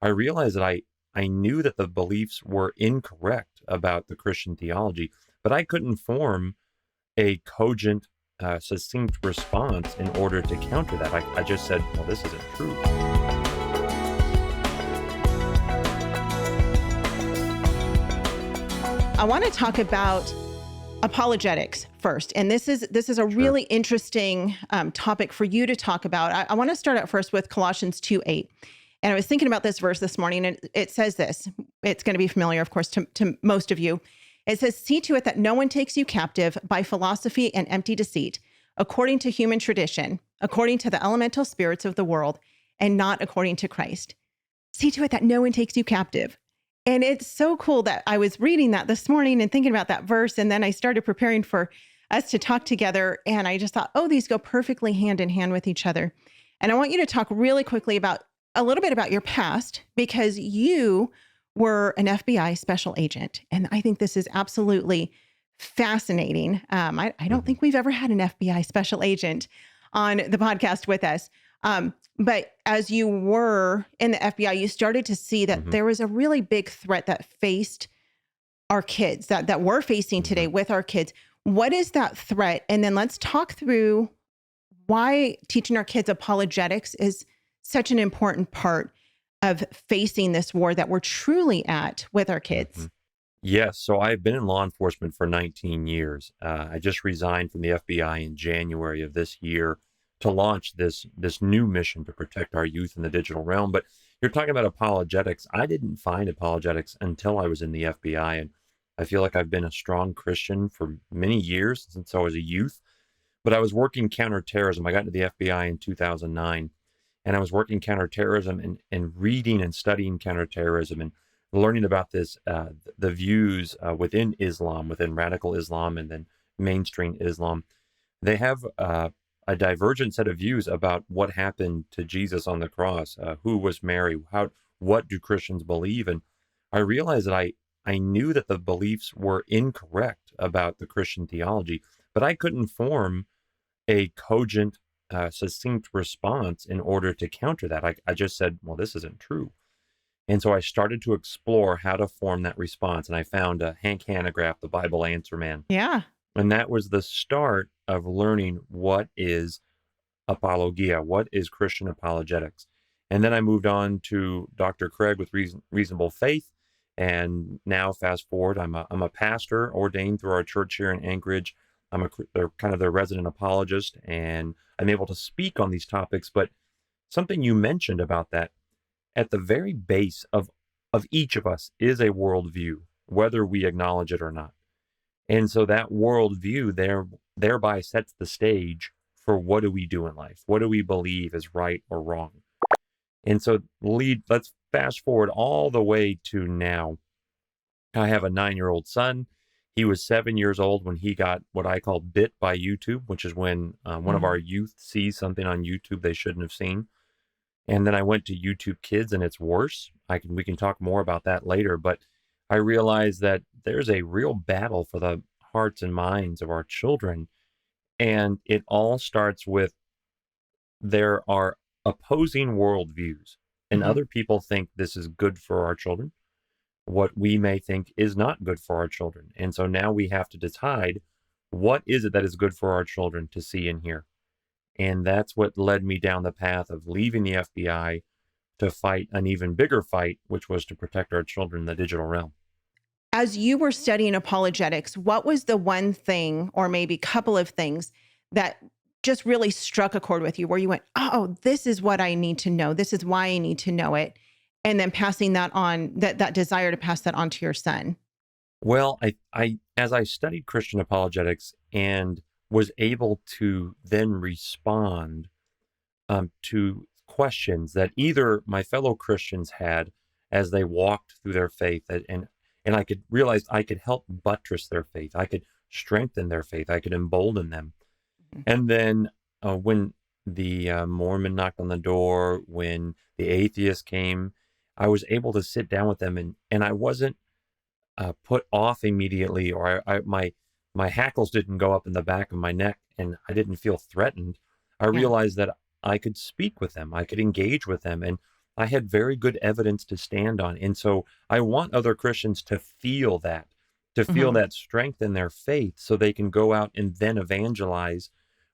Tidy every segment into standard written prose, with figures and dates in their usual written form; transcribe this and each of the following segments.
I realized that I knew that the beliefs were incorrect about the Christian theology, but I couldn't form a cogent, succinct response in order to counter that. I just said, well, this isn't true. I want to talk about apologetics first. And this is a really interesting topic for you to talk about. I want to start out first with Colossians 2:8. And I was thinking about this verse this morning, and it says this. It's going to be familiar, of course, to most of you. It says, "See to it that no one takes you captive by philosophy and empty deceit, according to human tradition, according to the elemental spirits of the world, and not according to Christ." See to it that no one takes you captive. And it's so cool that I was reading that this morning and thinking about that verse. And then I started preparing for us to talk together. And I just thought, oh, these go perfectly hand in hand with each other. And I want you to talk really quickly about a little bit about your past, because you were an FBI special agent. And I think this is absolutely fascinating. I don't think we've ever had an FBI special agent on the podcast with us. But as you were in the FBI, you started to see that there was a really big threat that faced our kids, that we're facing today with our kids. What is that threat? And then let's talk through why teaching our kids apologetics is such an important part of facing this war that we're truly at with our kids. Yes. So I've been in law enforcement for 19 years. I just resigned from the FBI in January of this year to launch this new mission to protect our youth in the digital realm. But you're talking about apologetics. I didn't find apologetics until I was in the FBI. And I feel like I've been a strong Christian for many years since I was a youth. But I was working counterterrorism. I got into the FBI in 2009. And I was working counterterrorism and reading and studying counterterrorism and learning about this, the views within Islam, within radical Islam and then mainstream Islam. They have a divergent set of views about what happened to Jesus on the cross, who was Mary, what do Christians believe? And I realized that I knew that the beliefs were incorrect about the Christian theology, but I couldn't form a cogent, succinct response in order to counter that. I just said, well, this isn't true. And so I started to explore how to form that response. And I found Hank Hanegraaff, the Bible Answer Man. Yeah. And that was the start of learning what is apologia, what is Christian apologetics. And then I moved on to Dr. Craig with Reasonable Faith. And now fast forward, I'm a pastor ordained through our church here in Anchorage. I'm kind of their resident apologist, and I'm able to speak on these topics. But something you mentioned about that, at the very base of each of us is a worldview, whether we acknowledge it or not. And so that worldview thereby sets the stage for what do we do in life? What do we believe is right or wrong? And so let's fast forward all the way to now. I have a 9-year-old son. He was 7 years old when he got what I call bit by YouTube, which is when one of our youth sees something on YouTube they shouldn't have seen. And then I went to YouTube Kids, and it's worse. We can talk more about that later, but I realized that there's a real battle for the hearts and minds of our children. And it all starts with there are opposing worldviews, and other people think this is good for our children. What we may think is not good for our children. And so now we have to decide, what is it that is good for our children to see and hear? And that's what led me down the path of leaving the FBI to fight an even bigger fight, which was to protect our children in the digital realm. As you were studying apologetics, what was the one thing, or maybe couple of things, that just really struck a chord with you, where you went, oh, this is what I need to know. This is why I need to know it. And then passing that on, that desire to pass that on to your son? Well, I as I studied Christian apologetics and was able to then respond to questions that either my fellow Christians had as they walked through their faith, and I could realize I could help buttress their faith. I could strengthen their faith. I could embolden them. And then when the Mormon knocked on the door, when the atheist came, I was able to sit down with them, and I wasn't put off immediately, or my hackles didn't go up in the back of my neck, and I didn't feel threatened. I realized that I could speak with them. I could engage with them, and I had very good evidence to stand on. And so I want other Christians to feel that, that strength in their faith so they can go out and then evangelize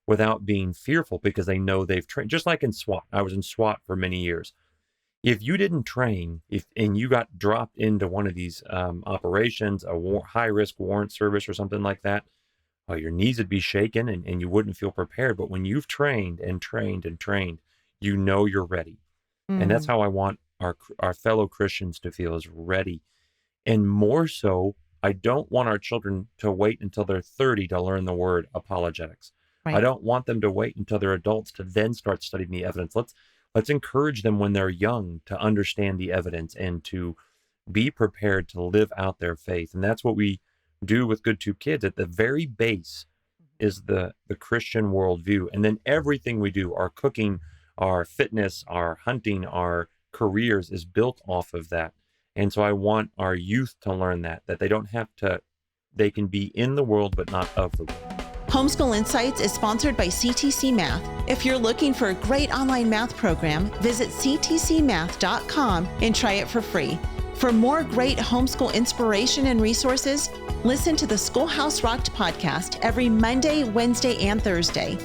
without being fearful because they know they've trained. Just like in SWAT. I was in SWAT for many years. If you didn't train, and you got dropped into one of these operations, a high-risk warrant service or something like that, your knees would be shaken and you wouldn't feel prepared. But when you've trained and trained and trained, you know you're ready. And that's how I want our fellow Christians to feel, is ready. And more so, I don't want our children to wait until they're 30 to learn the word apologetics. Right. I don't want them to wait until they're adults to then start studying the evidence. Let's encourage them when they're young to understand the evidence and to be prepared to live out their faith. And that's what we do with Good Tube Kids. At the very base is the Christian worldview. And then everything we do, our cooking, our fitness, our hunting, our careers is built off of that. And so I want our youth to learn that they don't have to, they can be in the world, but not of the world. Homeschool Insights is sponsored by CTC Math. If you're looking for a great online math program, visit ctcmath.com and try it for free. For more great homeschool inspiration and resources, listen to the Schoolhouse Rocked podcast every Monday, Wednesday, and Thursday.